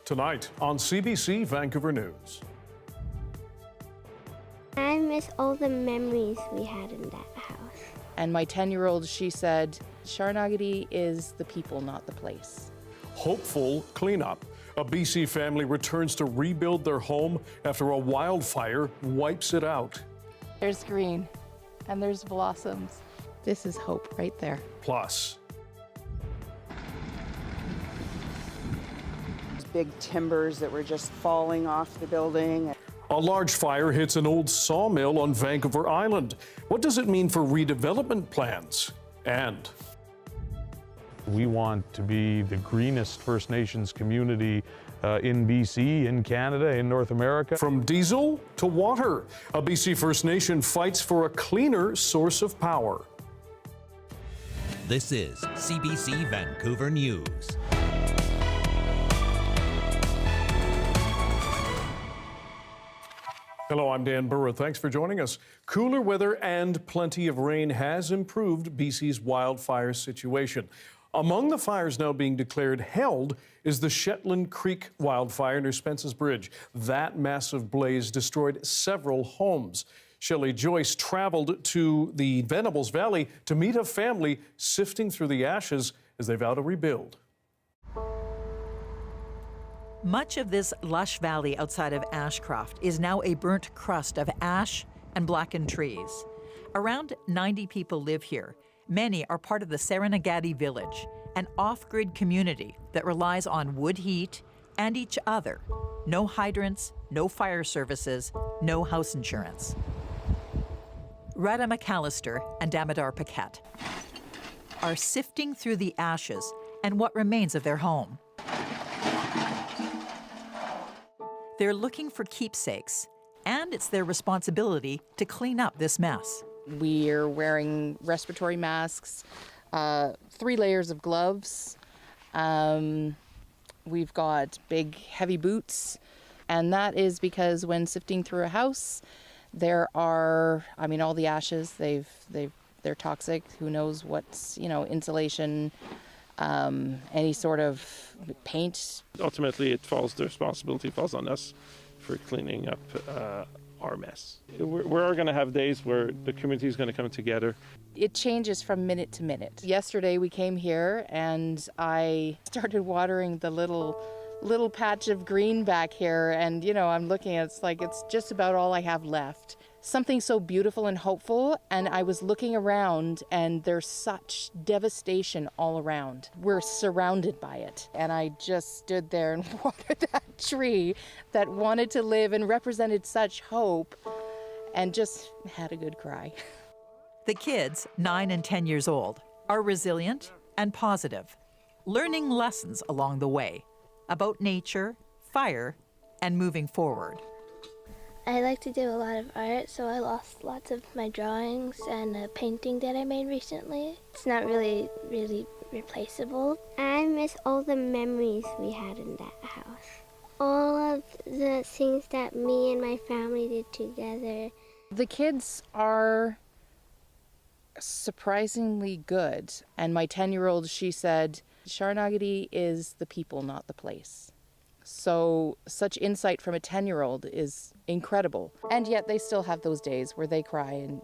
Tonight on CBC Vancouver News. I miss all the memories we had in that house. And my 10-year-old, she said, Sharnagady is the people, not the place. Hopeful cleanup. A BC family returns to rebuild their home after a wildfire wipes it out. There's green and there's blossoms. This is hope right there. Plus, big timbers that were just falling off the building. a large fire hits an old sawmill on Vancouver Island. What does it mean for redevelopment plans? And we want to be the greenest First Nations community in BC, in Canada, in North America. from diesel to water, a BC First Nation fights for a cleaner source of power. This is CBC Vancouver News. Hello, I'm Dan Burritt. Thanks for joining us. Cooler weather and plenty of rain has improved BC's wildfire situation. Among the fires now being declared held is the Shetland Creek wildfire near Spence's Bridge. That massive blaze destroyed several homes. Shelley Joyce traveled to the Venables Valley to meet a family sifting through the ashes as they vow to rebuild. Much of this lush valley outside of Ashcroft is now a burnt crust of ash and blackened trees. Around 90 people live here. Many are part of the Sawmill village, an off-grid community that relies on wood heat and each other. No hydrants, no fire services, no house insurance. Rada McAllister and Damodar Paquette are sifting through the ashes and what remains of their home. They're looking for keepsakes, and it's their responsibility to clean up this mess. We're wearing respiratory masks, 3 layers of gloves. We've got big, heavy boots, and that is because when sifting through a house, there are, all the ashes, they're toxic. Who knows what's, insulation, any sort of paint. Ultimately, the responsibility falls on us for cleaning up our mess. We're going to have days where the community is going to come together. It changes from minute to minute. Yesterday we came here and I started watering the little patch of green back here, and I'm looking at it's just about all I have left. Something so beautiful and hopeful, and I was looking around and there's such devastation all around. We're surrounded by it, and I just stood there and watered that tree that wanted to live and represented such hope, and just had a good cry. The kids, 9 and 10 years old, are resilient and positive, learning lessons along the way about nature, fire, and moving forward. I like to do a lot of art, so I lost lots of my drawings and a painting that I made recently. It's not really replaceable. I miss all the memories we had in that house. All of the things that me and my family did together. The kids are surprisingly good, and my 10-year-old, she said, Sharnagady is the people, not the place. So such insight from a 10-year-old is incredible. And yet they still have those days where they cry and,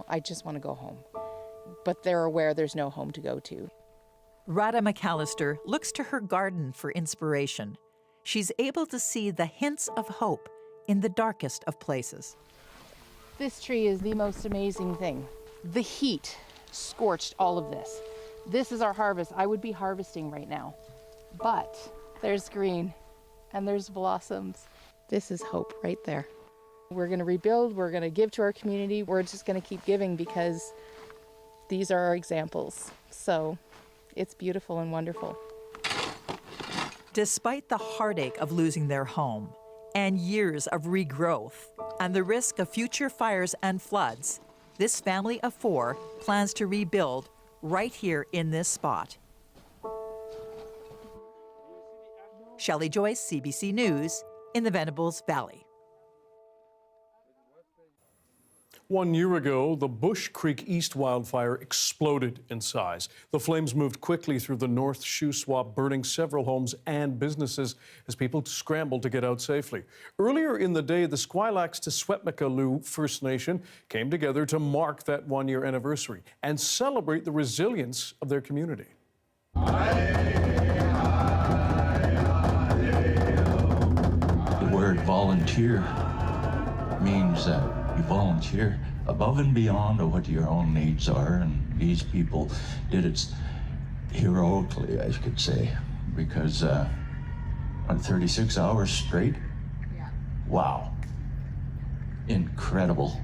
I just want to go home. But they're aware there's no home to go to. Rada McAllister looks to her garden for inspiration. She's able to see the hints of hope in the darkest of places. This tree is the most amazing thing. The heat scorched all of this. This is our harvest. I would be harvesting right now. But there's green and there's blossoms. This is hope right there. We're going to rebuild. We're going to give to our community. We're just going to keep giving because these are our examples. So it's beautiful and wonderful. Despite the heartache of losing their home and years of regrowth and the risk of future fires and floods, this family of 4 plans to rebuild right here in this spot. Shelley Joyce, CBC News, in the Venables Valley. 1 year ago, the Bush Creek East wildfire exploded in size. The flames moved quickly through the North Shuswap, burning several homes and businesses as people scrambled to get out safely. Earlier in the day, the Squilax to Swetmikalu First Nation came together to mark that 1 year anniversary and celebrate the resilience of their community. The word volunteer means that you volunteer above and beyond of what your own needs are, and these people did it heroically, I could say, because on 36 hours straight, wow, incredible.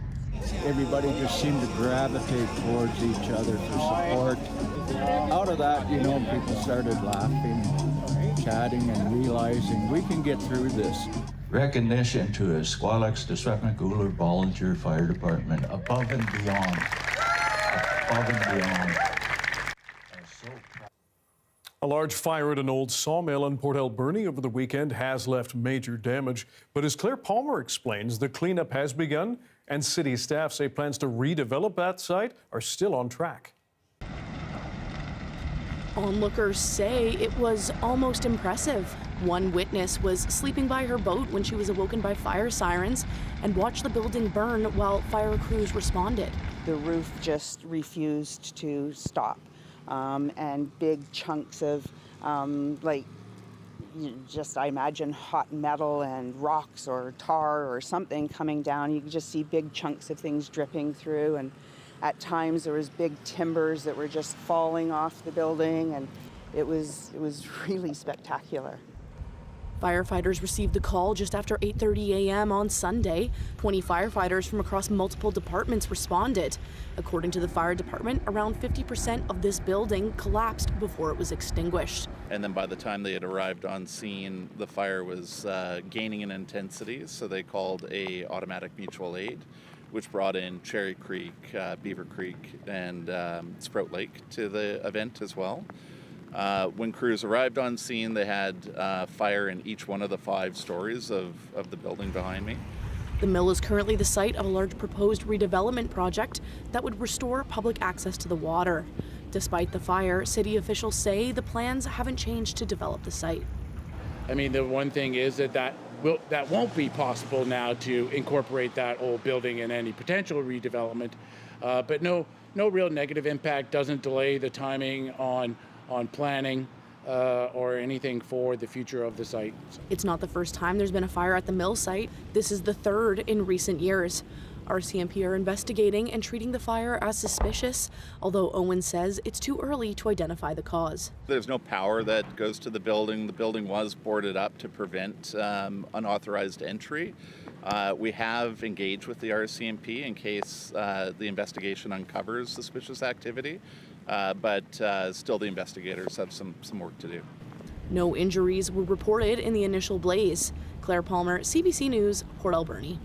Everybody just seemed to gravitate towards each other for support. Out of that, you know, people started laughing, chatting, and realizing we can get through this. Recognition to a Squilax to Swetmikalu Volunteer Fire Department above and beyond. Above and beyond. A large fire at an old sawmill in Port Alberni over the weekend has left major damage. But as Claire Palmer explains, the cleanup has begun, and city staff say plans to redevelop that site are still on track. Onlookers say it was almost impressive. One witness was sleeping by her boat when she was awoken by fire sirens and watched the building burn while fire crews responded. The roof just refused to stop, and big chunks of I imagine hot metal and rocks or tar or something coming down. You could just see big chunks of things dripping through, and at times there was big timbers that were just falling off the building, and it was really spectacular. Firefighters received the call just after 8:30 a.m. on Sunday. 20 firefighters from across multiple departments responded. According to the fire department, around 50% of this building collapsed before it was extinguished. And then by the time they had arrived on scene, the fire was gaining in intensity, so they called a automatic mutual aid, which brought in Cherry Creek, Beaver Creek, and Sprout Lake to the event as well. When crews arrived on scene, they had fire in each one of the 5 stories of the building behind me. The mill is currently the site of a large proposed redevelopment project that would restore public access to the water. Despite the fire, city officials say the plans haven't changed to develop the site. I mean, the one thing is that won't be possible now to incorporate that old building in any potential redevelopment. But no real negative impact, doesn't delay the timing on planning or anything for the future of the site. It's not the first time there's been a fire at the mill site. This is the 3rd in recent years. RCMP are investigating and treating the fire as suspicious, although Owen says it's too early to identify the cause. There's no power that goes to the building. The building was boarded up to prevent unauthorized entry. We have engaged with the RCMP in case the investigation uncovers suspicious activity. But still the investigators have some work to do. No injuries were reported in the initial blaze. Claire Palmer, CBC News, Port Alberni.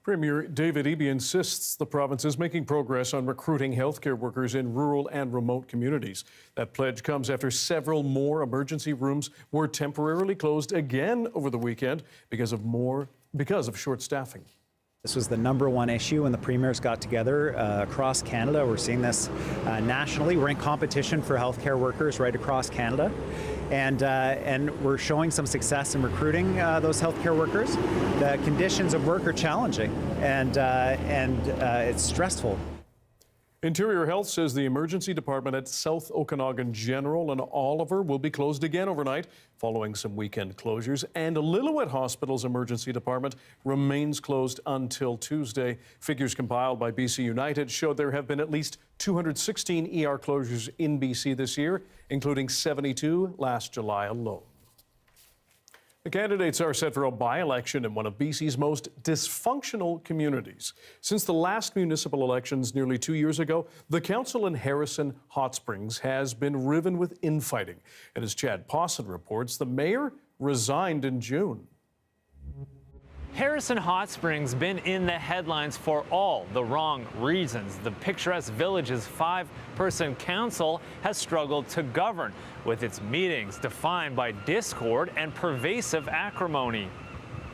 Premier David Eby insists the province is making progress on recruiting healthcare workers in rural and remote communities. That pledge comes after several more emergency rooms were temporarily closed again over the weekend because of short staffing. This was the #1 issue when the premiers got together across Canada. We're seeing this nationally. We're in competition for healthcare workers right across Canada, and we're showing some success in recruiting those healthcare workers. The conditions of work are challenging, and it's stressful. Interior Health says the emergency department at South Okanagan General and Oliver will be closed again overnight following some weekend closures, and Lillooet Hospital's emergency department remains closed until Tuesday. Figures compiled by BC United show there have been at least 216 ER closures in BC this year, including 72 last July alone. The candidates are set for a by-election in one of BC's most dysfunctional communities. Since the last municipal elections nearly 2 years ago, the council in Harrison Hot Springs has been riven with infighting. And as Chad Pawson reports, the mayor resigned in June. Harrison Hot Springs been in the headlines for all the wrong reasons. The picturesque village's 5-person council has struggled to govern, with its meetings defined by discord and pervasive acrimony.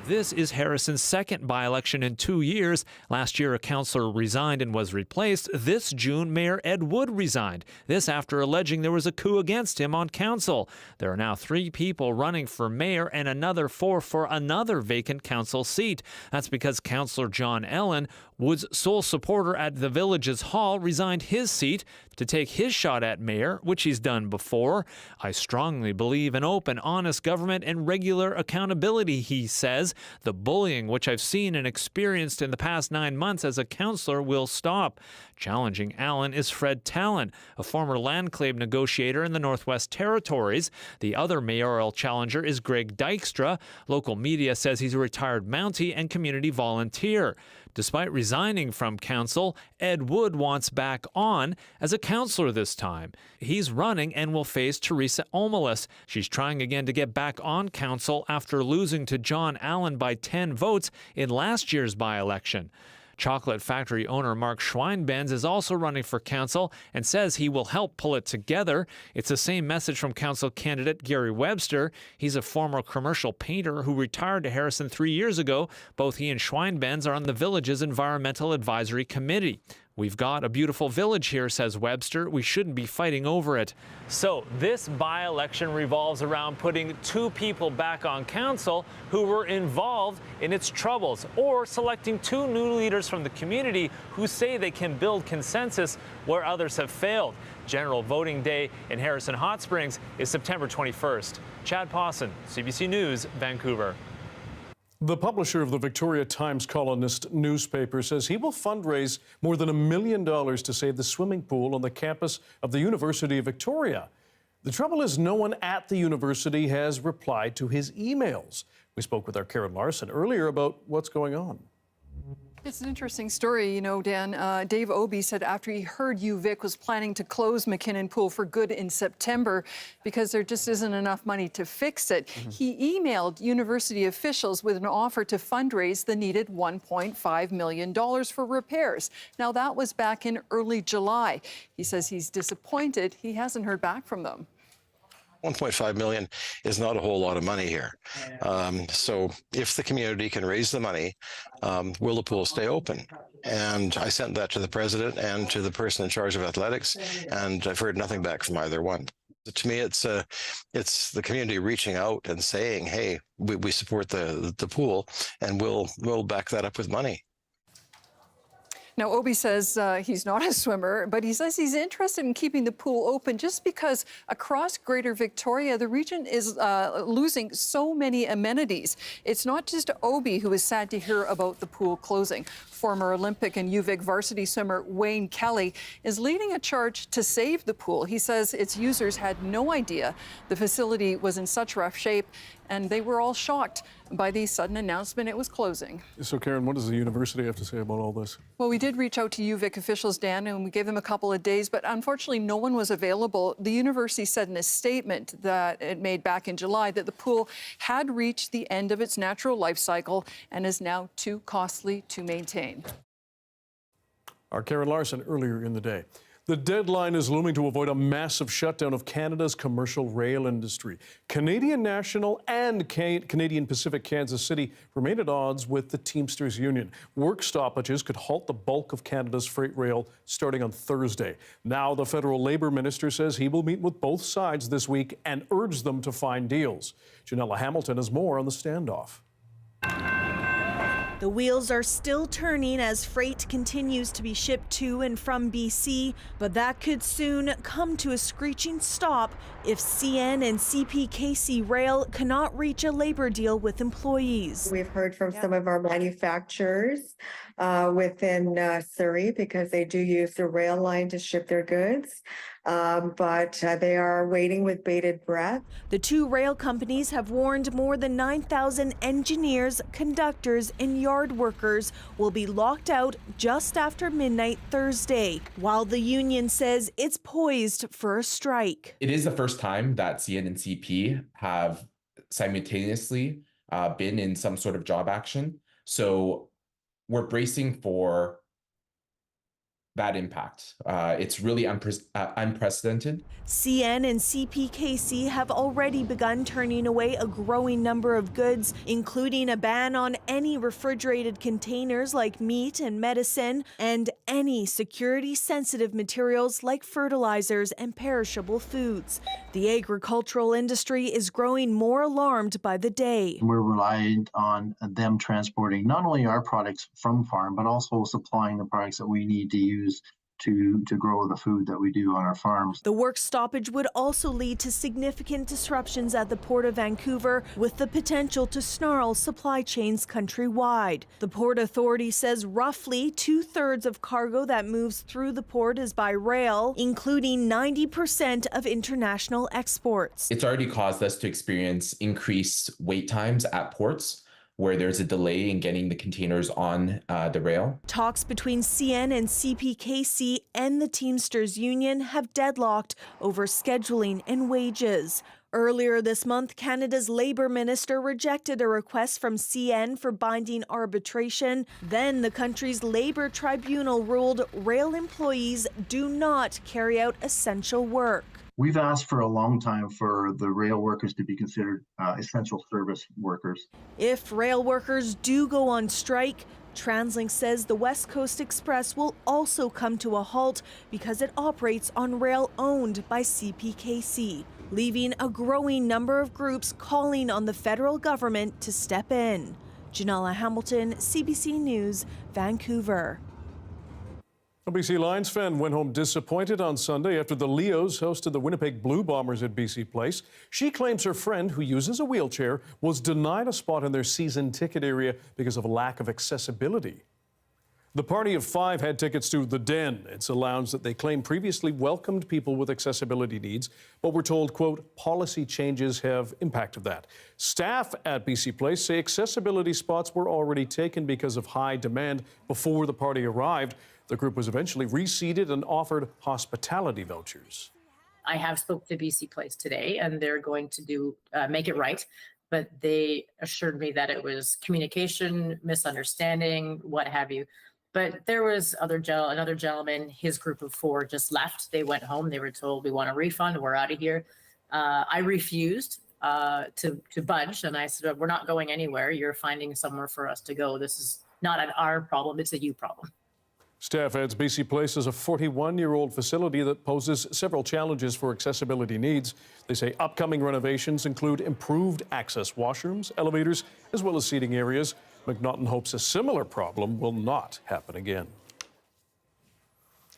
This is Harrison's second by-election in 2 years. Last year, a councillor resigned and was replaced. This June, Mayor Ed Wood resigned. This after alleging there was a coup against him on council. There are now 3 people running for mayor and another 4 for another vacant council seat. That's because Councillor John Ellen, Wood's sole supporter at the Villages Hall, resigned his seat to take his shot at mayor, which he's done before. I strongly believe in open, honest government and regular accountability, he says. The bullying which I've seen and experienced in the past 9 months as a councillor will stop. Challenging Allen is Fred Talon, a former land claim negotiator in the Northwest Territories. The other mayoral challenger is Greg Dykstra. Local media says he's a retired Mountie and community volunteer. Despite resigning from council, Ed Wood wants back on as a councillor this time. He's running and will face Teresa Omelas. She's trying again to get back on council after losing to John Allen by 10 votes in last year's by-election. Chocolate factory owner Mark Schweinbenz is also running for council and says he will help pull it together. It's the same message from council candidate Gary Webster. He's a former commercial painter who retired to Harrison 3 years ago. Both he and Schweinbenz are on the village's Environmental Advisory Committee. We've got a beautiful village here, says Webster. We shouldn't be fighting over it. So this by-election revolves around putting 2 people back on council who were involved in its troubles, or selecting 2 new leaders from the community who say they can build consensus where others have failed. General voting day in Harrison Hot Springs is September 21st. Chad Pawson, CBC News, Vancouver. The publisher of the Victoria Times Colonist newspaper says he will fundraise more than $1 million to save the swimming pool on the campus of the University of Victoria. The trouble is no one at the university has replied to his emails. We spoke with our Karen Larson earlier about what's going on. It's an interesting story, you know, Dan. Dave Obey said after he heard UVic was planning to close McKinnon Pool for good in September because there just isn't enough money to fix it, he emailed university officials with an offer to fundraise the needed $1.5 million for repairs. Now, that was back in early July. He says he's disappointed he hasn't heard back from them. $1.5 million is not a whole lot of money here. So if the community can raise the money, will the pool stay open? And I sent that to the president and to the person in charge of athletics, and I've heard nothing back from either one. To me, it's the community reaching out and saying, hey, we support the pool, and we'll back that up with money. Now, Obey says he's not a swimmer, but he says he's interested in keeping the pool open just because across Greater Victoria, the region is losing so many amenities. It's not just Obey who is sad to hear about the pool closing. Former Olympic and UVic varsity swimmer Wayne Kelly is leading a charge to save the pool. He says its users had no idea the facility was in such rough shape, and they were all shocked by the sudden announcement it was closing. So, Karen, what does the university have to say about all this? Well, we did reach out to UVic officials, Dan, and we gave them a couple of days, but unfortunately no one was available. The university said in a statement that it made back in July that the pool had reached the end of its natural life cycle and is now too costly to maintain. Our Karen Larson earlier in the day. The deadline is looming to avoid a massive shutdown of Canada's commercial rail industry. Canadian National and Canadian Pacific Kansas City remain at odds with the Teamsters Union. Work stoppages could halt the bulk of Canada's freight rail starting on Thursday. Now the federal labor minister says he will meet with both sides this week and urge them to find deals. Janella Hamilton has more on the standoff. The wheels are still turning as freight continues to be shipped to and from BC, but that could soon come to a screeching stop if CN and CPKC Rail cannot reach a labor deal with employees. We've heard from some of our manufacturers within Surrey because they do use the rail line to ship their goods. But they are waiting with bated breath. The 2 rail companies have warned more than 9,000 engineers, conductors, and yard workers will be locked out just after midnight Thursday, while the union says it's poised for a strike. It is the first time that CN and CP have simultaneously been in some sort of job action. So we're bracing for bad impact. It's really unprecedented. CN and CPKC have already begun turning away a growing number of goods, including a ban on any refrigerated containers like meat and medicine, and any security-sensitive materials like fertilizers and perishable foods. The agricultural industry is growing more alarmed by the day. We're reliant on them transporting not only our products from farm, but also supplying the products that we need to use to grow the food that we do on our farms. The work stoppage would also lead to significant disruptions at the Port of Vancouver, with the potential to snarl supply chains countrywide. The Port Authority says roughly 2/3 of cargo that moves through the port is by rail, including 90% of international exports. It's already caused us to experience increased wait times at ports, where there's a delay in getting the containers on the rail. Talks between CN and CPKC and the Teamsters Union have deadlocked over scheduling and wages. Earlier this month, Canada's Labour Minister rejected a request from CN for binding arbitration. Then the country's Labour Tribunal ruled rail employees do not carry out essential work. We've asked for a long time for the rail workers to be considered essential service workers. If rail workers do go on strike, TransLink says the West Coast Express will also come to a halt because it operates on rail owned by CPKC, leaving a growing number of groups calling on the federal government to step in. Janella Hamilton, CBC News, Vancouver. A BC Lions fan went home disappointed on Sunday after the Leos hosted the Winnipeg Blue Bombers at BC Place. She claims her friend, who uses a wheelchair, was denied a spot in their season ticket area because of a lack of accessibility. The party of 5 had tickets to The Den. It's a lounge that they claim previously welcomed people with accessibility needs, but were told, quote, policy changes have impacted that. Staff at BC Place say accessibility spots were already taken because of high demand before the party arrived. The group was eventually reseated and offered hospitality vouchers. I have spoke to BC Place today, and they're going to make it right. But they assured me that it was communication, misunderstanding, what have you. But there was another gentleman, his group of 4 just left. They went home. They were told, we want a refund. We're out of here. I refused to budge. And I said, we're not going anywhere. You're finding somewhere for us to go. This is not our problem. It's a you problem. Staff adds BC Place is a 41-year-old facility that poses several challenges for accessibility needs. They say upcoming renovations include improved access washrooms, elevators, as well as seating areas. McNaughton hopes a similar problem will not happen again.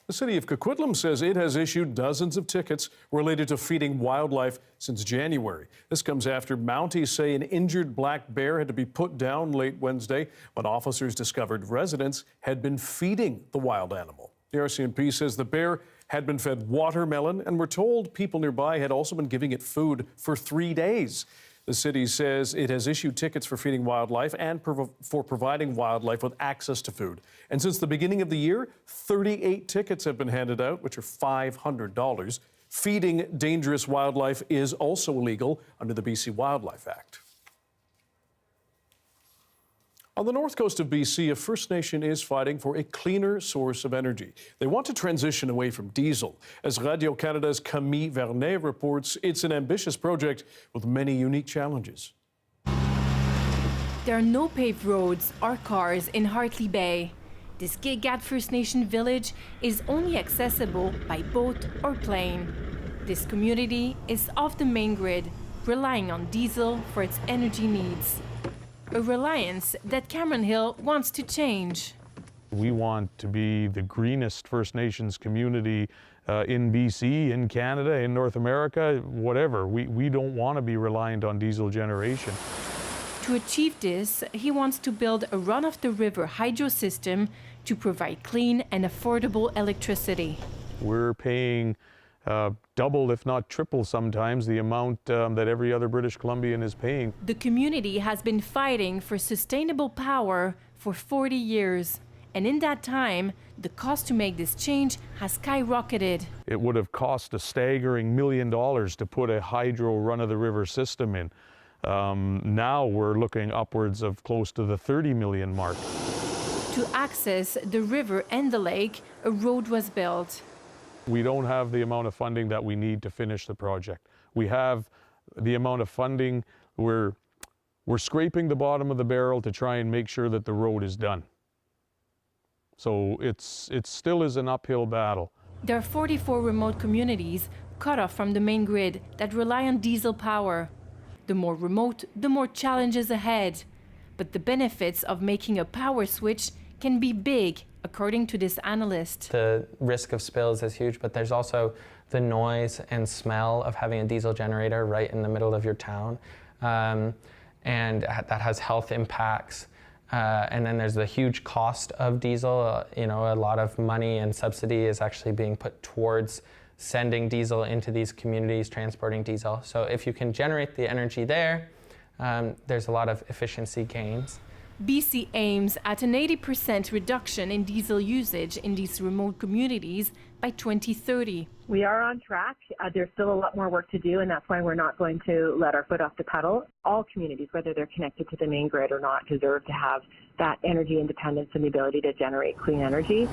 The city of Coquitlam says it has issued dozens of tickets related to feeding wildlife since January. This comes after Mounties say an injured black bear had to be put down late Wednesday when officers discovered residents had been feeding the wild animal. The RCMP says the bear had been fed watermelon and were told people nearby had also been giving it food for 3 days. The city says it has issued tickets for feeding wildlife and for providing wildlife with access to food. And since the beginning of the year, 38 tickets have been handed out, which are $500. Feeding dangerous wildlife is also illegal under the BC Wildlife Act. On the north coast of BC, a First Nation is fighting for a cleaner source of energy. They want to transition away from diesel. As Radio-Canada's Camille Vernet reports, it's an ambitious project with many unique challenges. There are no paved roads or cars in Hartley Bay. This Gigat First Nation village is only accessible by boat or plane. This community is off the main grid, relying on diesel for its energy needs. A reliance that Cameron Hill wants to change. We want to be the greenest First Nations community in BC, in Canada, in North America, whatever. We don't want to be reliant on diesel generation. To achieve this, he wants to build a run-of-the-river hydro system to provide clean and affordable electricity. We're paying double, if not triple sometimes, the amount that every other British Columbian is paying. The community has been fighting for sustainable power for 40 years. And in that time, the cost to make this change has skyrocketed. It would have cost a staggering $1 million to put a hydro run-of-the-river system in. Now we're looking upwards of close to the 30 million mark. To access the river and the lake, a road was built. We don't have the amount of funding that we need to finish the project. We have the amount of funding, we're scraping the bottom of the barrel to try and make sure that the road is done. So it still is an uphill battle. There are 44 remote communities cut off from the main grid that rely on diesel power. The more remote, the more challenges ahead. But the benefits of making a power switch can be big, according to this analyst. The risk of spills is huge, but there's also the noise and smell of having a diesel generator right in the middle of your town. And that has health impacts. And then there's the huge cost of diesel. You know, a lot of money and subsidy is actually being put towards sending diesel into these communities, transporting diesel. So if you can generate the energy there, there's a lot of efficiency gains. BC aims at an 80% reduction in diesel usage in these remote communities by 2030. We are on track. There's still a lot more work to do, and that's why we're not going to let our foot off the pedal. All communities, whether they're connected to the main grid or not, deserve to have that energy independence and the ability to generate clean energy.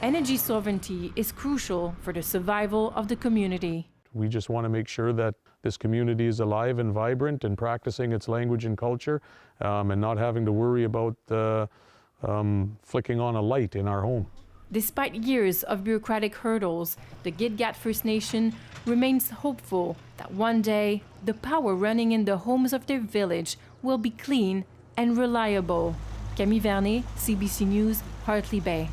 Energy sovereignty is crucial for the survival of the community. We just want to make sure that this community is alive and vibrant and practicing its language and culture, and not having to worry about flicking on a light in our home. Despite years of bureaucratic hurdles, the Gitgat First Nation remains hopeful that one day the power running in the homes of their village will be clean and reliable. Camille Vernet, CBC News, Hartley Bay.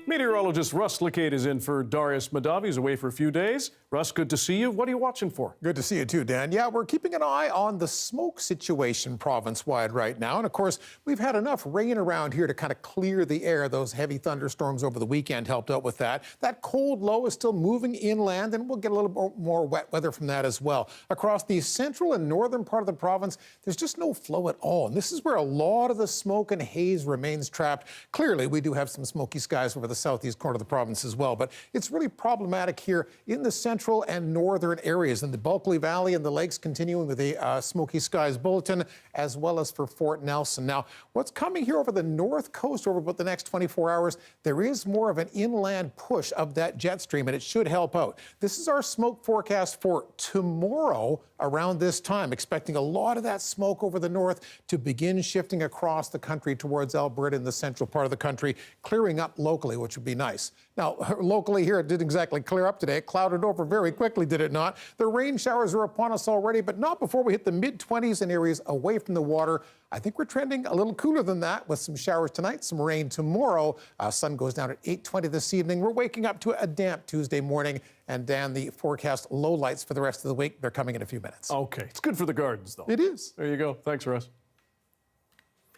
Meteorologist Russ Lecade is in for Darius Madavi. He's away for a few days. Russ, good to see you. What are you watching for? Good to see you too, Dan. Yeah, we're keeping an eye on the smoke situation province-wide right now. And of course, we've had enough rain around here to kind of clear the air. Those heavy thunderstorms over the weekend helped out with that. That cold low is still moving inland, and we'll get a little more wet weather from that as well. Across the central and northern part of the province, there's just no flow at all. And this is where a lot of the smoke and haze remains trapped. Clearly, we do have some smoky skies over the southeast corner of the province as well, but it's really problematic here in the central and northern areas. In the Bulkley Valley and the lakes, continuing with the Smoky Skies Bulletin, as well as for Fort Nelson. Now, what's coming here over the north coast over about the next 24 hours, there is more of an inland push of that jet stream, and it should help out. This is our smoke forecast for tomorrow around this time, expecting a lot of that smoke over the north to begin shifting across the country towards Alberta in the central part of the country, clearing up locally, which would be nice. Now, locally here, it didn't exactly clear up today. It clouded over very quickly, did it not? The rain showers are upon us already, but not before we hit the mid-20s in areas away from the water. I think we're trending a little cooler than that with some showers tonight, some rain tomorrow. Sun goes down at 8:20 this evening. We're waking up to a damp Tuesday morning. And Dan, the forecast low lights for the rest of the week, they're coming in a few minutes. Okay. It's good for the gardens, though. It is. There you go. Thanks, Russ.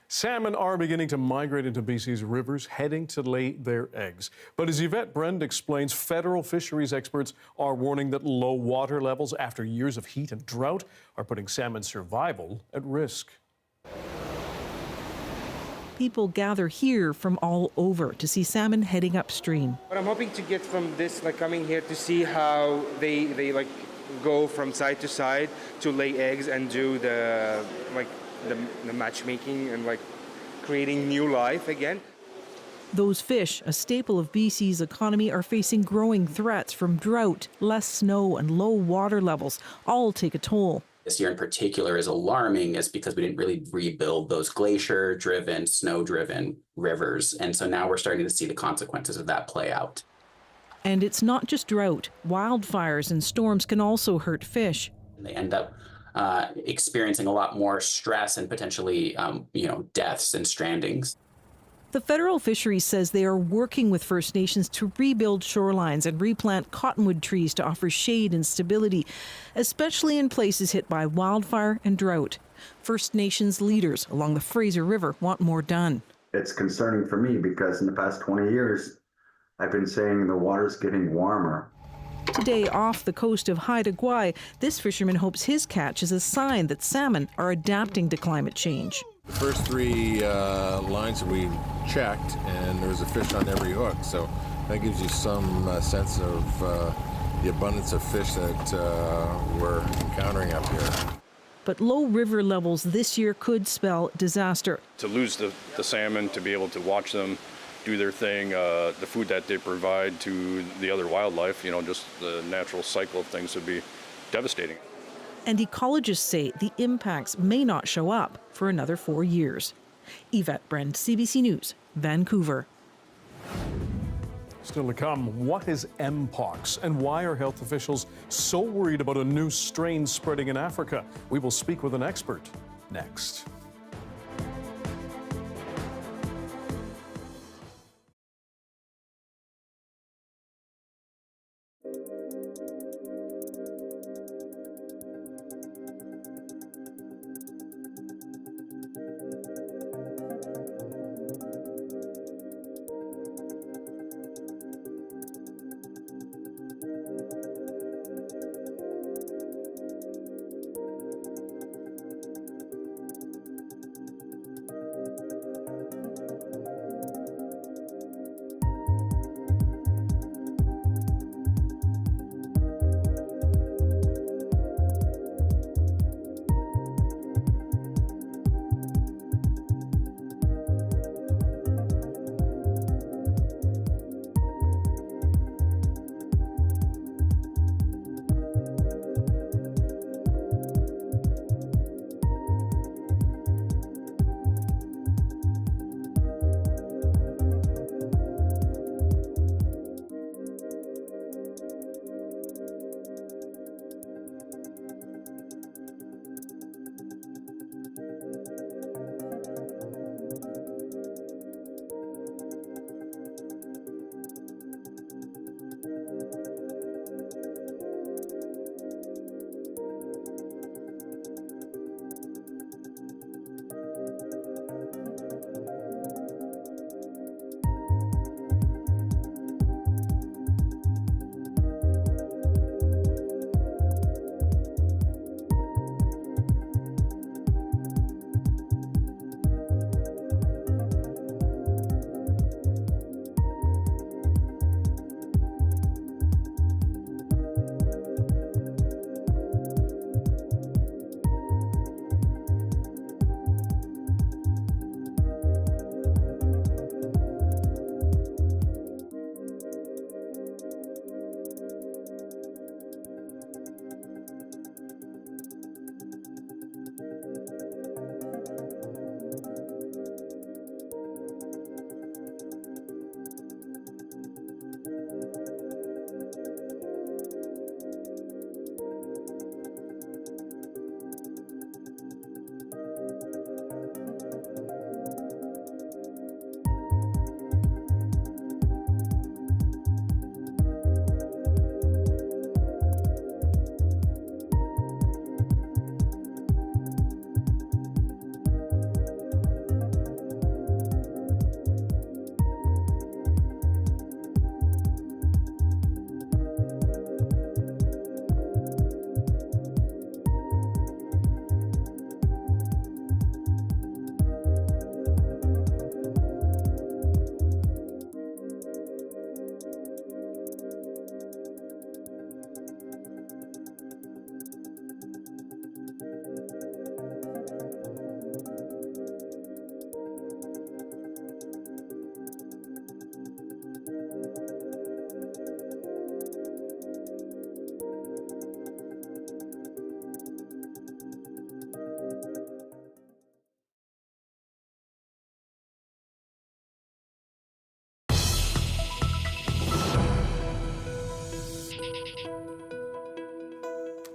Salmon are beginning to migrate into BC's rivers, heading to lay their eggs. But as Yvette Brend explains, federal fisheries experts are warning that low water levels after years of heat and drought are putting salmon's survival at risk. People gather here from all over to see salmon heading upstream. What I'm hoping to get from this, coming here to see how they go from side to side to lay eggs and do the matchmaking and creating new life again. Those fish, a staple of BC's economy, are facing growing threats from drought, less snow, and low water levels. All take a toll. This year in particular is alarming is because we didn't really rebuild those glacier-driven, snow-driven rivers. And so now we're starting to see the consequences of that play out. And it's not just drought. Wildfires and storms can also hurt fish. They end up experiencing a lot more stress and potentially, deaths and strandings. The federal fisheries says they are working with First Nations to rebuild shorelines and replant cottonwood trees to offer shade and stability, especially in places hit by wildfire and drought. First Nations leaders along the Fraser River want more done. It's concerning for me because in the past 20 years, I've been saying the water's getting warmer. Today, off the coast of Haida Gwaii, this fisherman hopes his catch is a sign that salmon are adapting to climate change. The first three lines that we checked, and there was a fish on every hook, so that gives you some sense of the abundance of fish that we're encountering up here. but low river levels this year could spell disaster. To lose the salmon, to be able to watch them do their thing, the food that they provide to the other wildlife, just the natural cycle of things would be devastating. And ecologists say the impacts may not show up for another 4 years. Yvette Brand, CBC News, Vancouver. Still to come, what is Mpox and why are health officials so worried about a new strain spreading in Africa? We will speak with an expert next.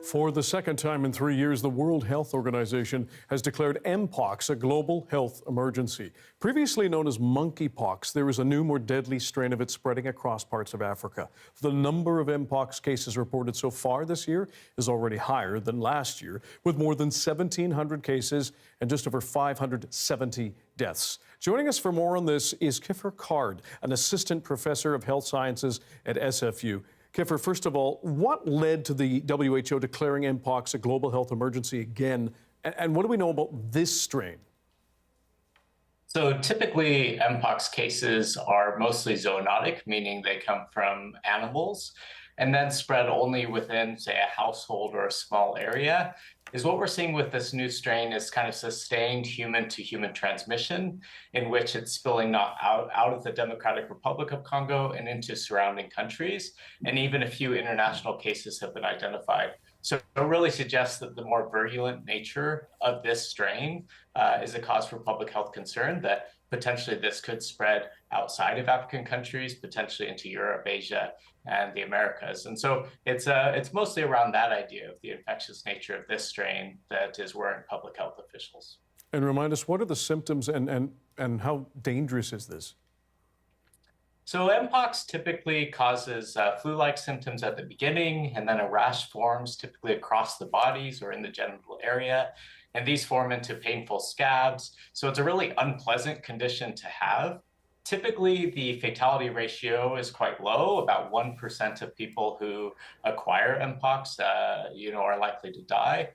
For the second time in 3 years, the World Health Organization has declared Mpox a global health emergency. Previously known as monkeypox, there is a new, more deadly strain of it spreading across parts of Africa. The number of Mpox cases reported so far this year is already higher than last year, with more than 1,700 cases and just over 570 deaths. Joining us for more on this is Kiefer Card, an assistant professor of health sciences at SFU. Kiefer, first of all, what led to the WHO declaring Mpox a global health emergency again? And what do we know about this strain? So typically, Mpox cases are mostly zoonotic, meaning they come from animals. and then spread only within, say, a household or a small area, is what we're seeing with this new strain is kind of sustained human-to-human transmission, in which it's spilling not out of the Democratic Republic of Congo and into surrounding countries, and even a few international cases have been identified. So it really suggests that the more virulent nature of this strain is a cause for public health concern, that potentially this could spread outside of African countries, potentially into Europe, Asia, and the Americas. And so it's mostly around that idea of the infectious nature of this strain that is worrying public health officials. And remind us, what are the symptoms and how dangerous is this? So Mpox typically causes flu-like symptoms at the beginning, and then a rash forms typically across the bodies or in the genital area. And these form into painful scabs. So it's a really unpleasant condition to have. Typically, the fatality ratio is quite low. About 1% of people who acquire Mpox, are likely to die.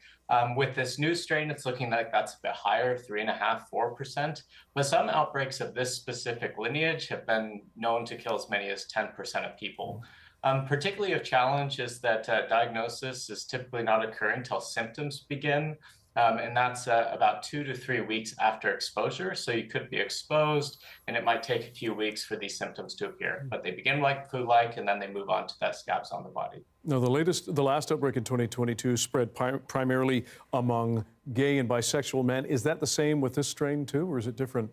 With this new strain, it's looking like that's a bit higher, 3.5%, 4%. But some outbreaks of this specific lineage have been known to kill as many as 10% of people. Particularly a challenge is that diagnosis is typically not occurring until symptoms begin. And that's about 2 to 3 weeks after exposure. So you could be exposed, and it might take a few weeks for these symptoms to appear. But they begin like flu-like, and then they move on to that scabs on the body. Now, the last outbreak in 2022 spread primarily among gay and bisexual men. Is that the same with this strain too, or is it different?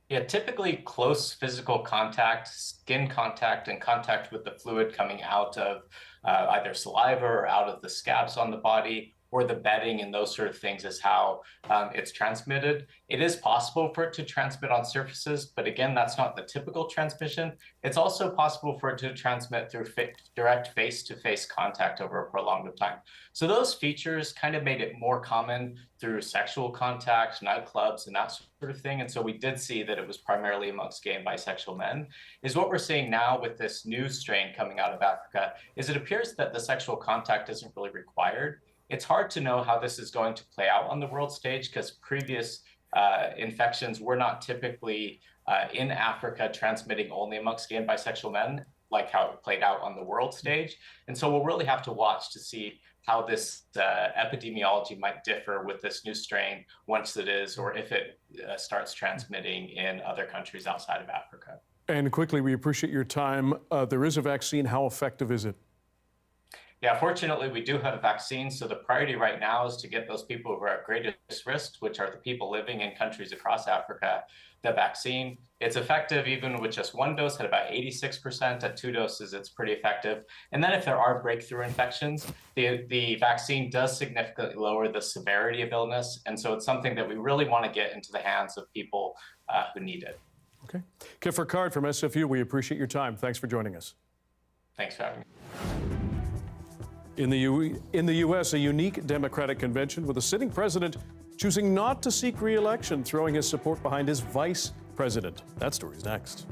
Yeah, typically close physical contact, skin contact, and contact with the fluid coming out of either saliva or out of the scabs on the body, or the bedding and those sort of things is how it's transmitted. It is possible for it to transmit on surfaces, but again, that's not the typical transmission. It's also possible for it to transmit through direct face-to-face contact over a prolonged time. So those features kind of made it more common through sexual contact, nightclubs, and that sort of thing. And so we did see that it was primarily amongst gay and bisexual men. Is what we're seeing now with this new strain coming out of Africa is it appears that the sexual contact isn't really required. It's hard to know how this is going to play out on the world stage because previous infections were not typically in Africa transmitting only amongst gay and bisexual men, like how it played out on the world stage. And so we'll really have to watch to see how this epidemiology might differ with this new strain once it is, or if it starts transmitting in other countries outside of Africa. And quickly, we appreciate your time. There is a vaccine. How effective is it? Yeah, fortunately, we do have a vaccine. So the priority right now is to get those people who are at greatest risk, which are the people living in countries across Africa, the vaccine. It's effective even with just one dose at about 86%. At 2 doses, it's pretty effective. And then if there are breakthrough infections, the vaccine does significantly lower the severity of illness. And so it's something that we really want to get into the hands of people who need it. Okay. Kiffer Card from SFU, we appreciate your time. Thanks for joining us. Thanks for having me. In the U.S., a unique Democratic convention with a sitting president choosing not to seek re-election, throwing his support behind his vice president. That story's next.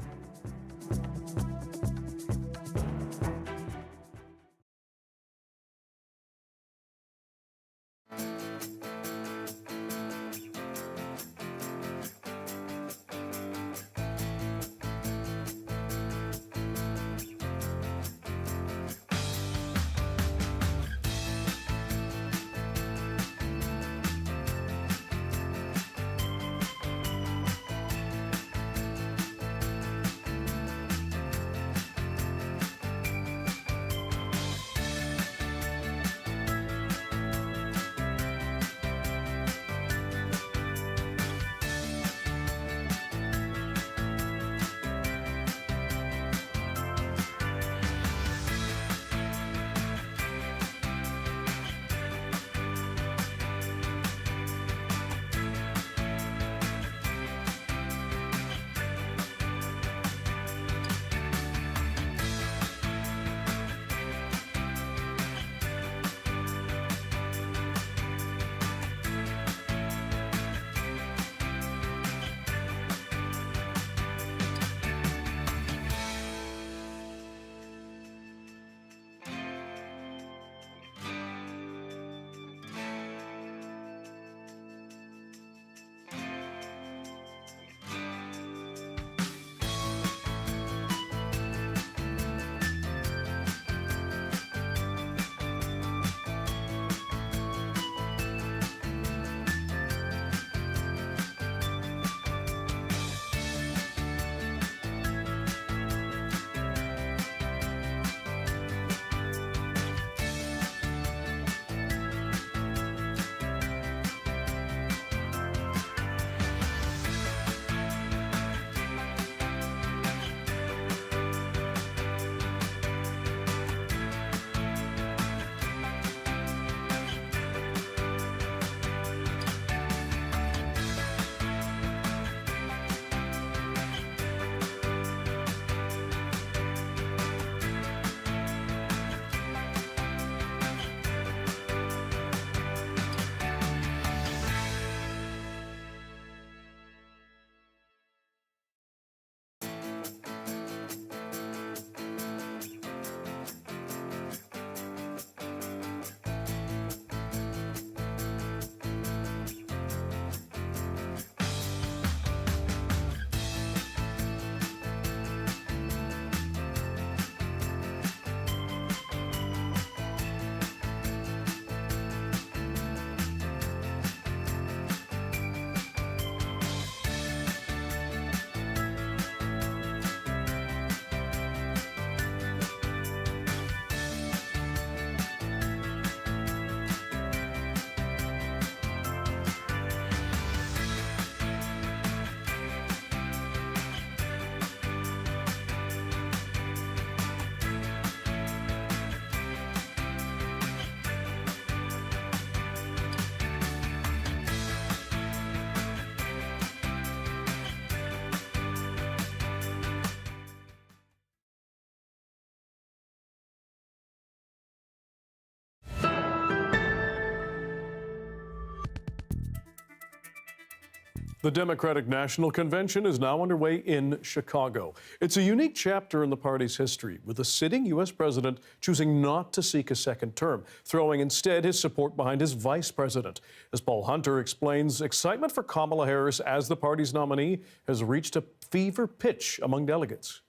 The Democratic National Convention is now underway in Chicago. It's a unique chapter in the party's history, with the sitting U.S. president choosing not to seek a second term, throwing instead his support behind his vice president. As Paul Hunter explains, excitement for Kamala Harris as the party's nominee has reached a fever pitch among delegates.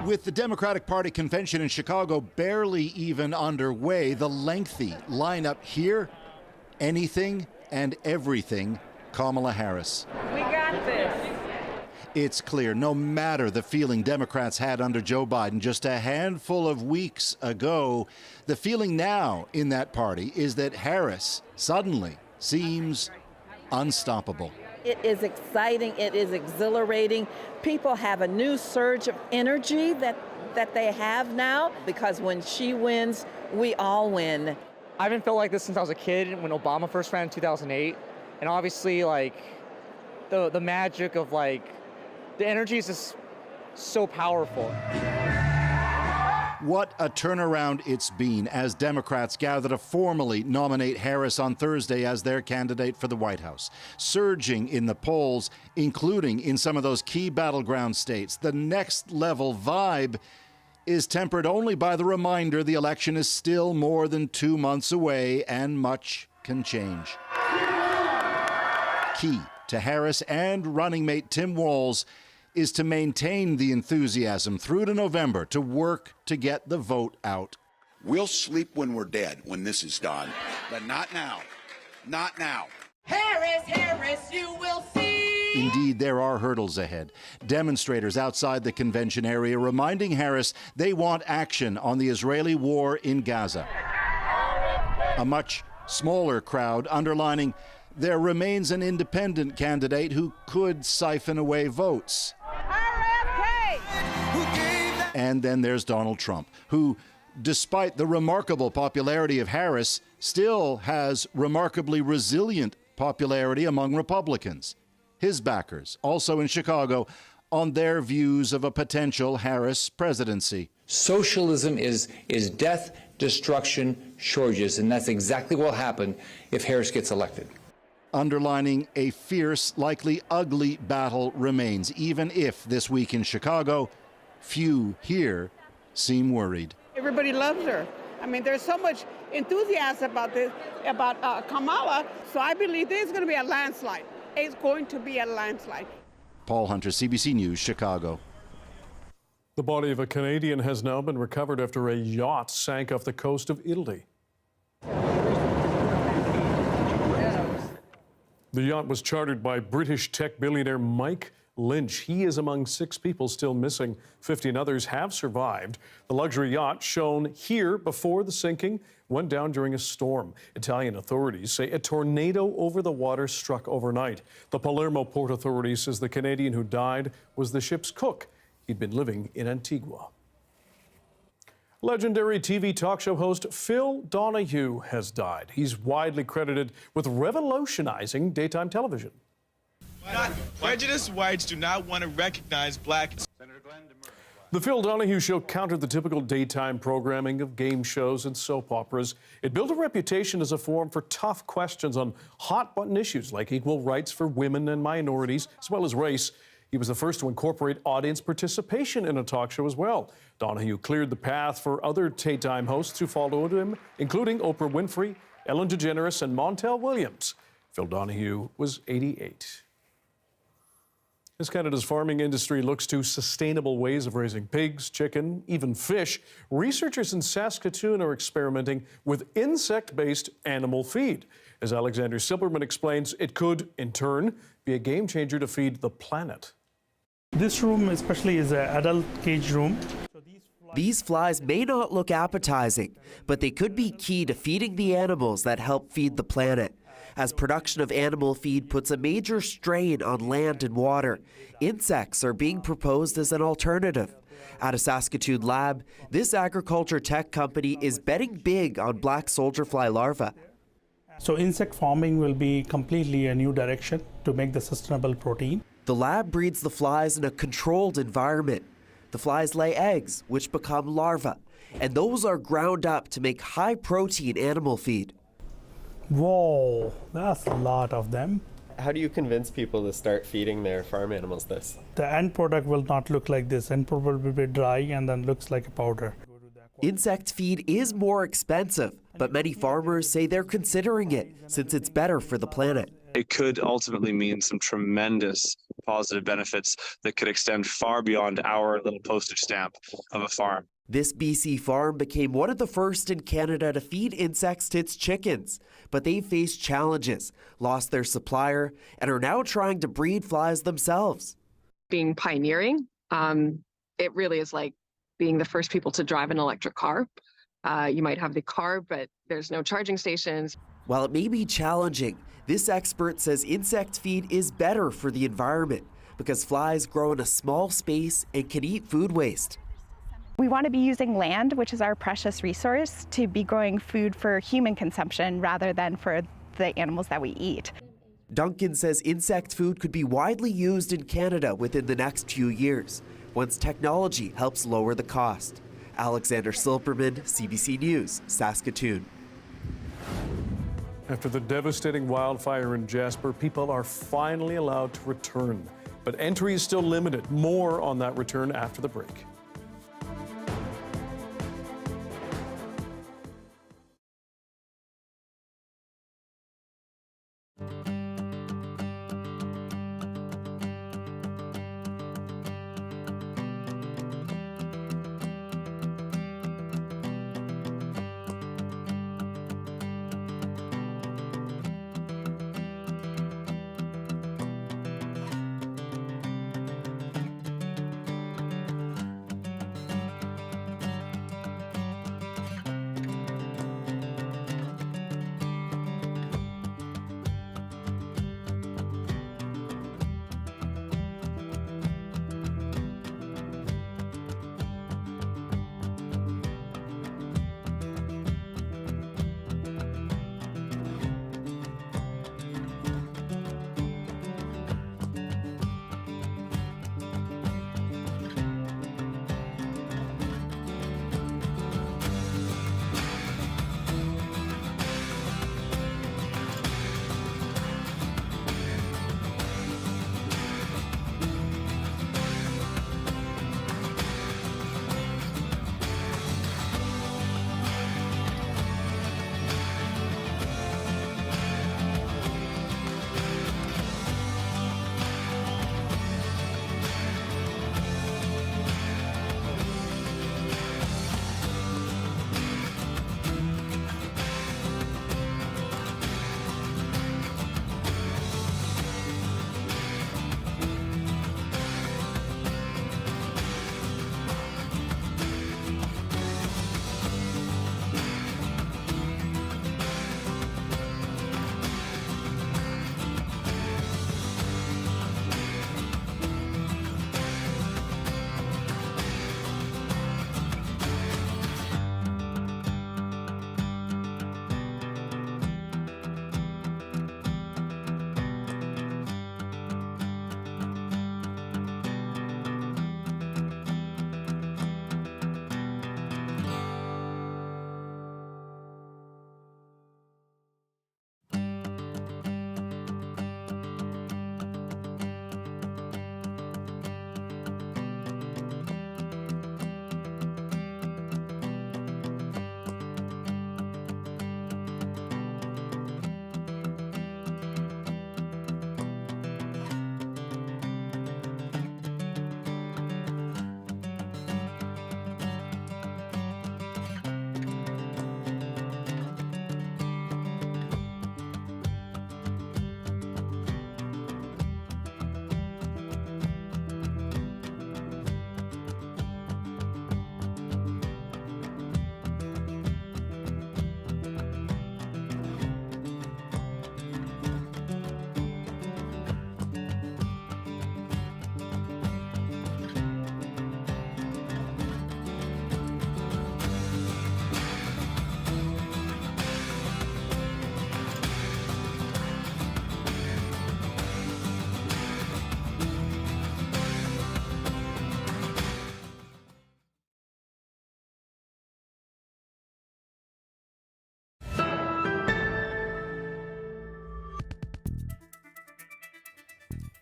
With the Democratic Party convention in Chicago barely even underway, the lengthy lineup here, anything and everything Kamala Harris. We got this. It's clear, no matter the feeling Democrats had under Joe Biden just a handful of weeks ago, the feeling now in that party is that Harris suddenly seems unstoppable. It is exciting, it is exhilarating. People have a new surge of energy that they have now, because when she wins, we all win. I haven't felt like this since I was a kid, when Obama first ran in 2008. And obviously, like, the magic of, like, the energy is just so powerful. What a turnaround it's been as Democrats gather to formally nominate Harris on Thursday as their candidate for the White House. Surging in the polls, including in some of those key battleground states, the next level vibe is tempered only by the reminder the election is still more than 2 months away and much can change. Key to Harris and running mate Tim Walz is to maintain the enthusiasm through to November to work to get the vote out. We'll sleep when we're dead, when this is done, but not now. Not now. Harris, Harris, you will see. Indeed, there are hurdles ahead. Demonstrators outside the convention area reminding Harris they want action on the Israeli war in Gaza. A much smaller crowd underlining there remains an independent candidate who could siphon away votes. And then there's Donald Trump, who, despite the remarkable popularity of Harris, still has remarkably resilient popularity among Republicans. His backers, also in Chicago, on their views of a potential Harris presidency. Socialism is death, destruction, shortages, and that's exactly what will happen if Harris gets elected. Underlining a fierce, likely ugly battle remains, even if this week in Chicago, few here seem worried. Everybody loves her. I mean, there's so much enthusiasm about this, about Kamala, so I believe there's going to be a landslide. It's going to be a landslide. Paul Hunter, CBC News, Chicago. The body of a Canadian has now been recovered after a yacht sank off the coast of Italy. The yacht was chartered by British tech billionaire Mike Lynch. He is among 6 people still missing. 15 others have survived. The luxury yacht shown here before the sinking went down during a storm. Italian authorities say a tornado over the water struck overnight. The Palermo Port Authority says the Canadian who died was the ship's cook. He'd been living in Antigua. Legendary TV talk show host Phil Donahue has died. He's widely credited with revolutionizing daytime television. Not prejudiced whites do not want to recognize black. The Phil Donahue Show countered the typical daytime programming of game shows and soap operas. It built a reputation as a forum for tough questions on hot-button issues like equal rights for women and minorities, as well as race. He was the first to incorporate audience participation in a talk show as well. Donahue cleared the path for other daytime hosts who followed him, including Oprah Winfrey, Ellen DeGeneres, and Montel Williams. Phil Donahue was 88. As Canada's farming industry looks to sustainable ways of raising pigs, chicken, even fish, researchers in Saskatoon are experimenting with insect-based animal feed. As Alexander Silberman explains, it could, in turn, be a game changer to feed the planet. This room especially is an adult cage room. These flies may not look appetizing, but they could be key to feeding the animals that help feed the planet. As production of animal feed puts a major strain on land and water, insects are being proposed as an alternative. At a Saskatoon lab, this agriculture tech company is betting big on black soldier fly larvae. So insect farming will be completely a new direction to make the sustainable protein. The lab breeds the flies in a controlled environment. The flies lay eggs, which become larvae, and those are ground up to make high-protein animal feed. Whoa, that's a lot of them. How do you convince people to start feeding their farm animals this? The end product will not look like this. End product will be dry and then looks like a powder. Insect feed is more expensive, but many farmers say they're considering it since it's better for the planet. It could ultimately mean some tremendous positive benefits that could extend far beyond our little postage stamp of a farm. This BC farm became one of the first in Canada to feed insects to its chickens, but they've faced challenges, lost their supplier, and are now trying to breed flies themselves. Being pioneering, it really is like being the first people to drive an electric car. You might have the car, but there's no charging stations. While it may be challenging, this expert says insect feed is better for the environment because flies grow in a small space and can eat food waste. We want to be using land, which is our precious resource, to be growing food for human consumption rather than for the animals that we eat. Duncan says insect food could be widely used in Canada within the next few years, once technology helps lower the cost. Alexander Silberman, CBC News, Saskatoon. After the devastating wildfire in Jasper, people are finally allowed to return. But entry is still limited. More on that return after the break.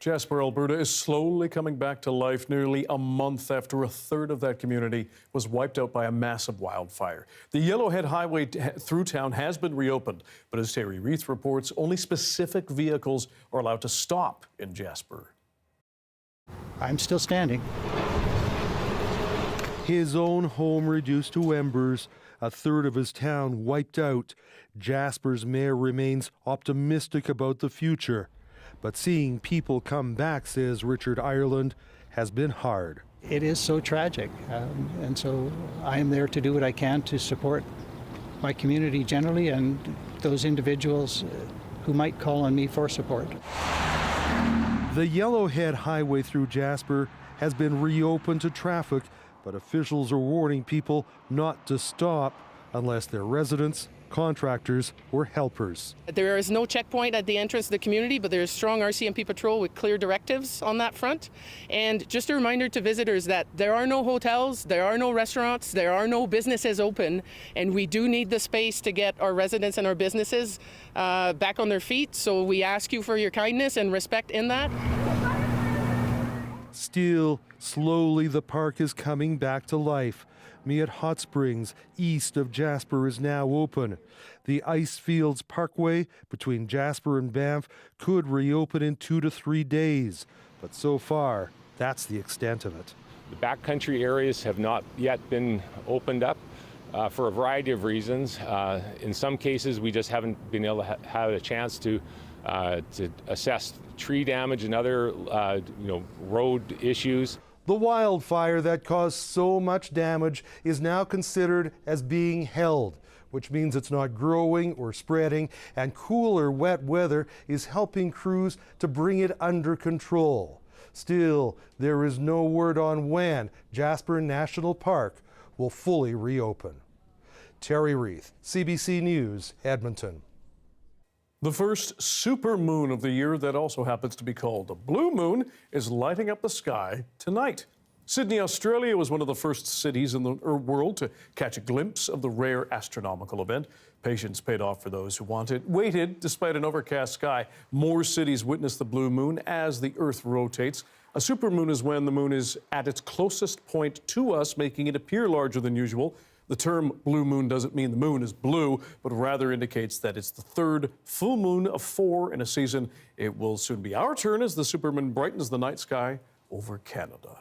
Jasper, Alberta is slowly coming back to life nearly a month after a third of that community was wiped out by a massive wildfire. The Yellowhead Highway through town has been reopened, but as Terry Reith reports, only specific vehicles are allowed to stop in Jasper. I'm still standing. His own home reduced to embers, a third of his town wiped out. Jasper's mayor remains optimistic about the future. But seeing people come back, says Richard Ireland, has been hard. It is so tragic, and so I am there to do what I can to support my community generally and those individuals who might call on me for support. The Yellowhead Highway through Jasper has been reopened to traffic, but officials are warning people not to stop unless they're residents, contractors, or helpers. There is no checkpoint at the entrance to the community, but there is strong RCMP patrol with clear directives on that front. And just a reminder to visitors that there are no hotels, there are no restaurants, there are no businesses open, and we do need the space to get our residents and our businesses back on their feet. So we ask you for your kindness and respect in that. Still, slowly the park is coming back to life. Miat Hot Springs, east of Jasper, is now open. The Icefields Parkway between Jasper and Banff could reopen in 2 to 3 days. But so far, that's the extent of it. The backcountry areas have not yet been opened up for a variety of reasons. In some cases, we just haven't been able to have a chance to assess tree damage and other road issues. The wildfire that caused so much damage is now considered as being held, which means it's not growing or spreading, and cooler, wet weather is helping crews to bring it under control. Still, there is no word on when Jasper National Park will fully reopen. Terry Reith, CBC News, Edmonton. The first supermoon of the year that also happens to be called a blue moon is lighting up the sky tonight. Sydney, Australia was one of the first cities in the world to catch a glimpse of the rare astronomical event. Patience paid off for those who waited despite an overcast sky. More cities witnessed the blue moon as the Earth rotates. A supermoon is when the moon is at its closest point to us, making it appear larger than usual. The term blue moon doesn't mean the moon is blue, but rather indicates that it's the third full moon of 4 in a season. It will soon be our turn as the supermoon brightens the night sky over Canada.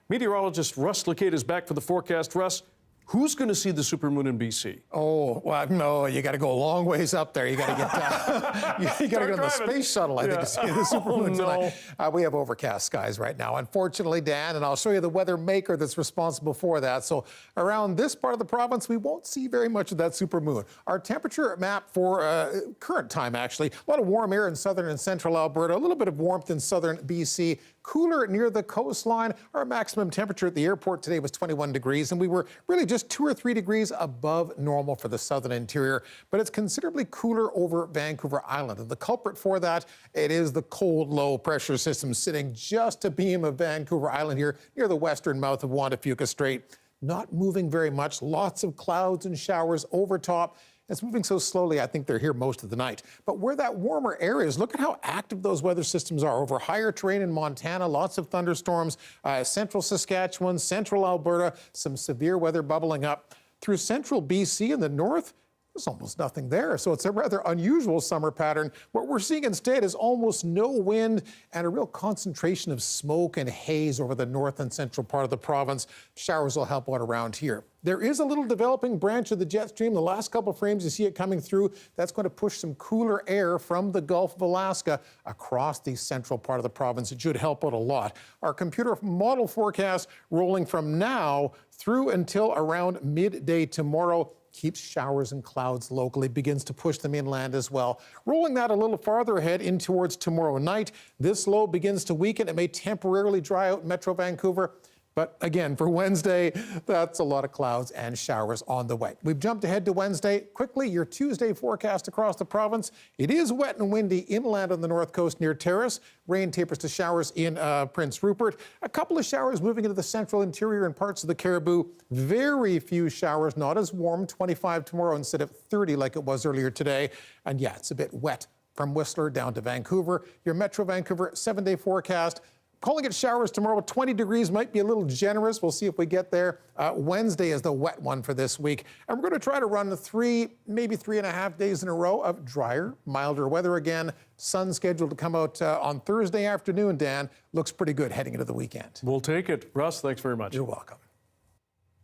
Meteorologist Russ Lacade is back for the forecast. Russ, who's going to see the supermoon in BC? Oh, well, no, you got to go a long ways up there. You got to get you got to go to the space shuttle, I think, to see the supermoon tonight. We have overcast skies right now, unfortunately, Dan, and I'll show you the weather maker that's responsible for that. So around this part of the province, we won't see very much of that supermoon. Our temperature map for current time, actually, a lot of warm air in southern and central Alberta, a little bit of warmth in southern BC, cooler near the coastline. Our maximum temperature at the airport today was 21 degrees, and we were really just 2 or 3 degrees above normal for the southern interior, but it's considerably cooler over Vancouver Island. And the culprit for that, it is the cold low pressure system sitting just abeam of Vancouver Island here near the western mouth of Juan de Fuca Strait. Not moving very much, lots of clouds and showers over top. It's moving so slowly, I think they're here most of the night. But where that warmer air is, look at how active those weather systems are. Over higher terrain in Montana, lots of thunderstorms, central Saskatchewan, central Alberta, some severe weather bubbling up. Through central BC in the north, there's almost nothing there. So it's a rather unusual summer pattern. What we're seeing instead is almost no wind and a real concentration of smoke and haze over the north and central part of the province. Showers will help out around here. There is a little developing branch of the jet stream. The last couple of frames, you see it coming through. That's going to push some cooler air from the Gulf of Alaska across the central part of the province. It should help out a lot. Our computer model forecast rolling from now through until around midday tomorrow keeps showers and clouds locally, begins to push them inland as well. Rolling that a little farther ahead in towards tomorrow night, this low begins to weaken. It may temporarily dry out Metro Vancouver. But again, for Wednesday, that's a lot of clouds and showers on the way. We've jumped ahead to Wednesday. Quickly, your Tuesday forecast across the province. It is wet and windy inland on the north coast near Terrace. Rain tapers to showers in Prince Rupert. A couple of showers moving into the central interior and parts of the Caribou. Very few showers, not as warm, 25 tomorrow instead of 30 like it was earlier today. And yeah, it's a bit wet From Whistler down to Vancouver, your Metro Vancouver 7-day forecast. Calling it showers tomorrow. 20 degrees might be a little generous. We'll see if we get there. Wednesday is the wet one for this week. And we're going to try to run 3, maybe 3.5 days in a row of drier, milder weather again. Sun scheduled to come out on Thursday afternoon, Dan. Looks pretty good heading into the weekend. We'll take it. Russ, thanks very much. You're welcome.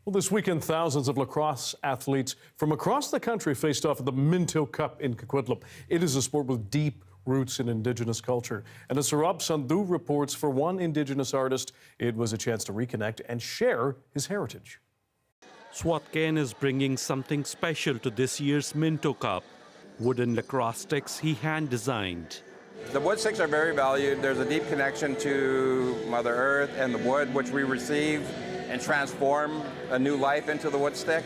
Well, this weekend, thousands of lacrosse athletes from across the country faced off at the Minto Cup in Coquitlam. It is a sport with deep roots in Indigenous culture. And as Sarab Sandhu reports, for one Indigenous artist, it was a chance to reconnect and share his heritage. Swatcan is bringing something special to this year's Minto Cup. Wooden lacrosse sticks he hand-designed. The wood sticks are very valued. There's a deep connection to Mother Earth and the wood, which we receive and transform a new life into the wood stick.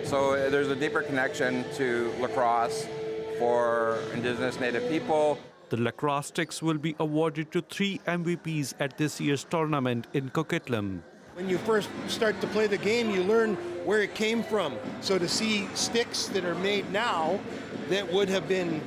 So there's a deeper connection to lacrosse for Indigenous Native people. The lacrosse sticks will be awarded to 3 MVPs at this year's tournament in Coquitlam. When you first start to play the game, you learn where it came from. So to see sticks that are made now that would have been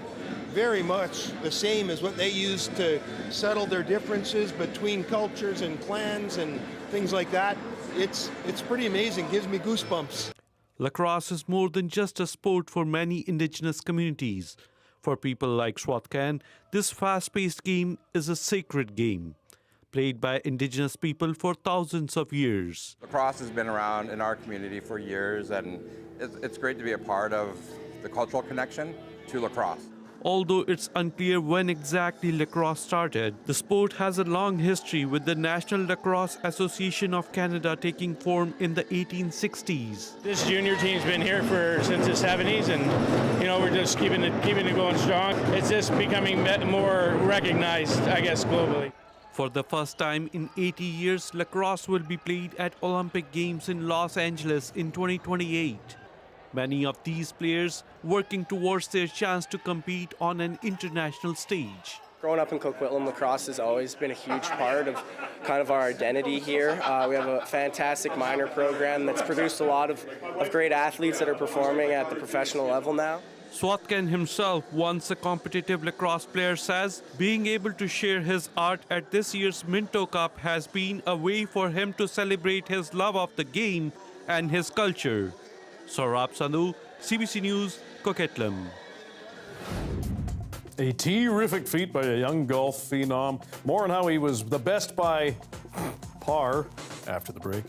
very much the same as what they used to settle their differences between cultures and clans and things like that, it's pretty amazing. Gives me goosebumps. Lacrosse is more than just a sport for many Indigenous communities. For people like Swatcan, this fast-paced game is a sacred game, played by Indigenous people for thousands of years. Lacrosse has been around in our community for years, and it's great to be a part of the cultural connection to lacrosse. Although it's unclear when exactly lacrosse started, the sport has a long history, with the National Lacrosse Association of Canada taking form in the 1860s. This junior team's been here since the 70s, and we're just keeping it going strong. It's just becoming more recognized, I guess, globally. For the first time in 80 years, lacrosse will be played at Olympic Games in Los Angeles in 2028. Many of these players working towards their chance to compete on an international stage. Growing up in Coquitlam, lacrosse has always been a huge part of kind of our identity here. We have a fantastic minor program that's produced a lot of great athletes that are performing at the professional level now. Swatcan himself, once a competitive lacrosse player, says being able to share his art at this year's Minto Cup has been a way for him to celebrate his love of the game and his culture. Sarab Sandhu, CBC News, Coquitlam. A terrific feat by a young golf phenom. More on how he was the best by par after the break.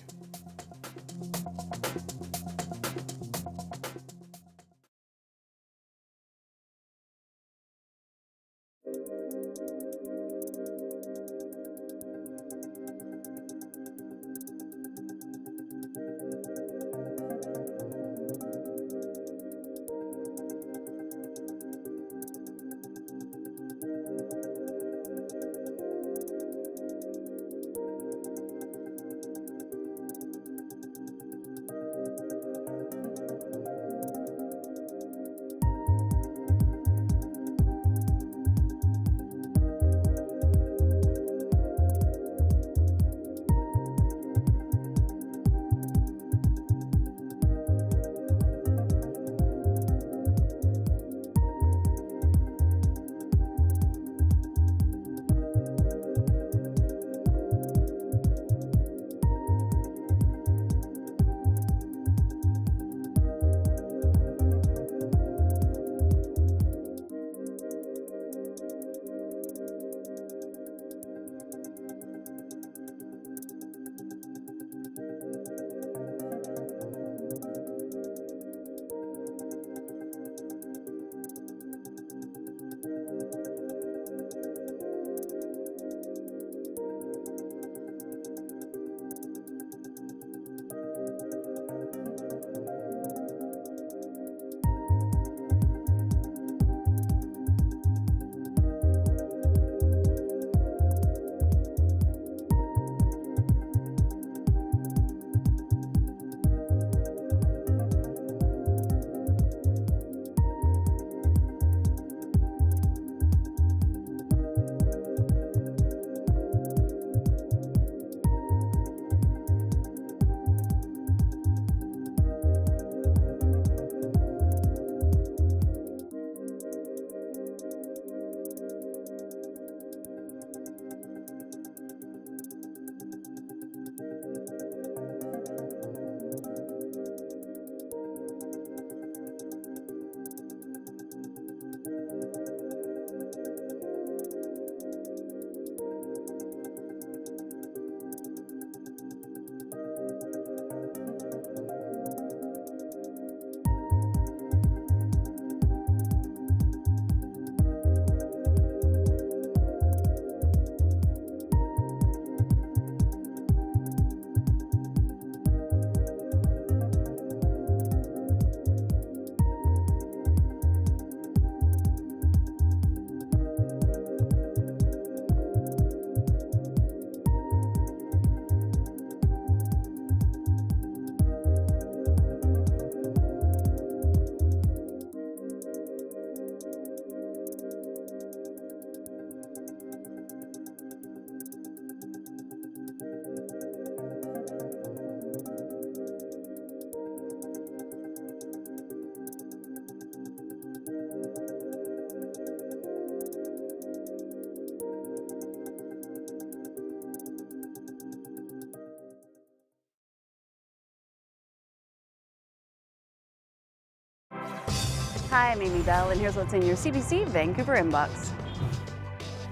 Hi, I'm Amy Bell, and here's what's in your CBC Vancouver inbox.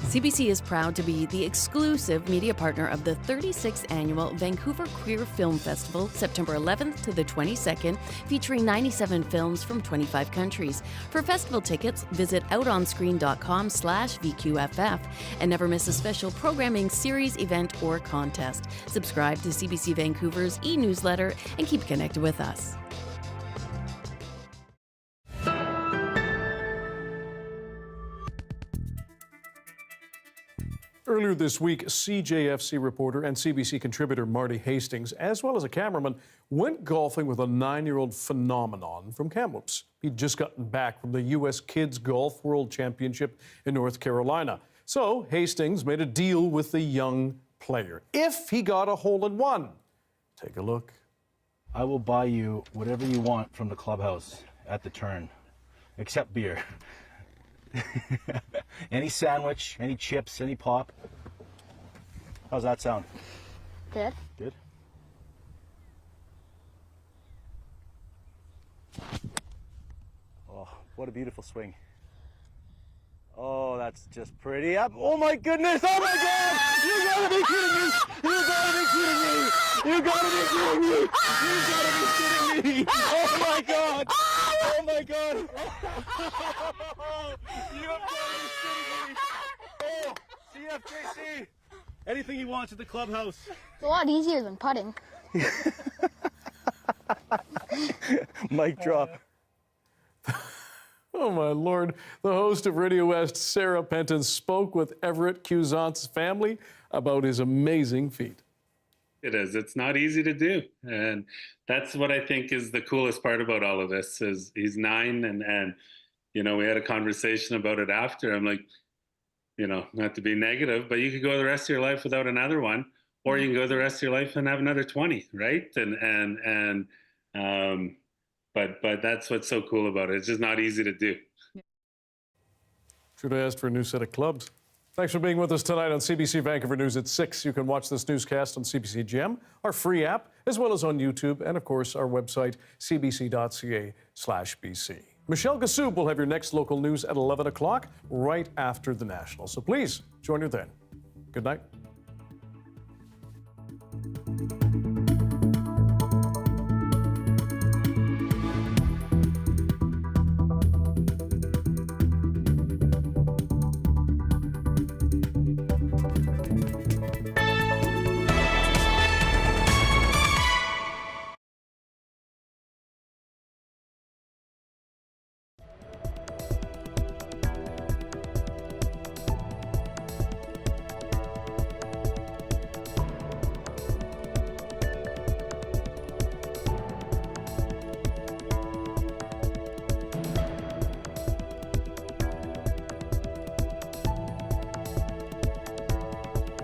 CBC is proud to be the exclusive media partner of the 36th Annual Vancouver Queer Film Festival, September 11th to the 22nd, featuring 97 films from 25 countries. For festival tickets, visit outonscreen.com/VQFF and never miss a special programming series, event, or contest. Subscribe to CBC Vancouver's e-newsletter and keep connected with us. Earlier this week, CJFC reporter and CBC contributor Marty Hastings, as well as a cameraman, went golfing with a 9-year-old phenomenon from Kamloops. He'd just gotten back from the U.S. Kids Golf World Championship in North Carolina. So Hastings made a deal with the young player if he got a hole-in-one. Take a look. I will buy you whatever you want from the clubhouse at the turn, except beer. Any sandwich, any chips, any pop. How's that sound? Good. Good. Oh, what a beautiful swing. Oh, that's just pretty up. Oh my goodness! Oh my God! You gotta be kidding me! You gotta be kidding me! You gotta be kidding me! You gotta be kidding me! Oh my God! Oh my God! You have got to be kidding me! Oh, CFJC! Anything he wants at the clubhouse. It's a lot easier than putting. Mic drop. Oh, my Lord. The host of Radio West, Sarah Penton, spoke with Everett Cusant's family about his amazing feat. It is. It's not easy to do. And that's what I think is the coolest part about all of this is he's 9 and you know, we had a conversation about it after. I'm like, you know, not to be negative, but you could go the rest of your life without another one, or you can go the rest of your life and have another 20, right? But that's what's so cool about it. It's just not easy to do. Should have asked for a new set of clubs. Thanks for being with us tonight on CBC Vancouver News at 6. You can watch this newscast on CBC Gem, our free app, as well as on YouTube, and of course, our website, cbc.ca/BC. Michelle Gassoub will have your next local news at 11 o'clock, right after the National. So please join her then. Good night.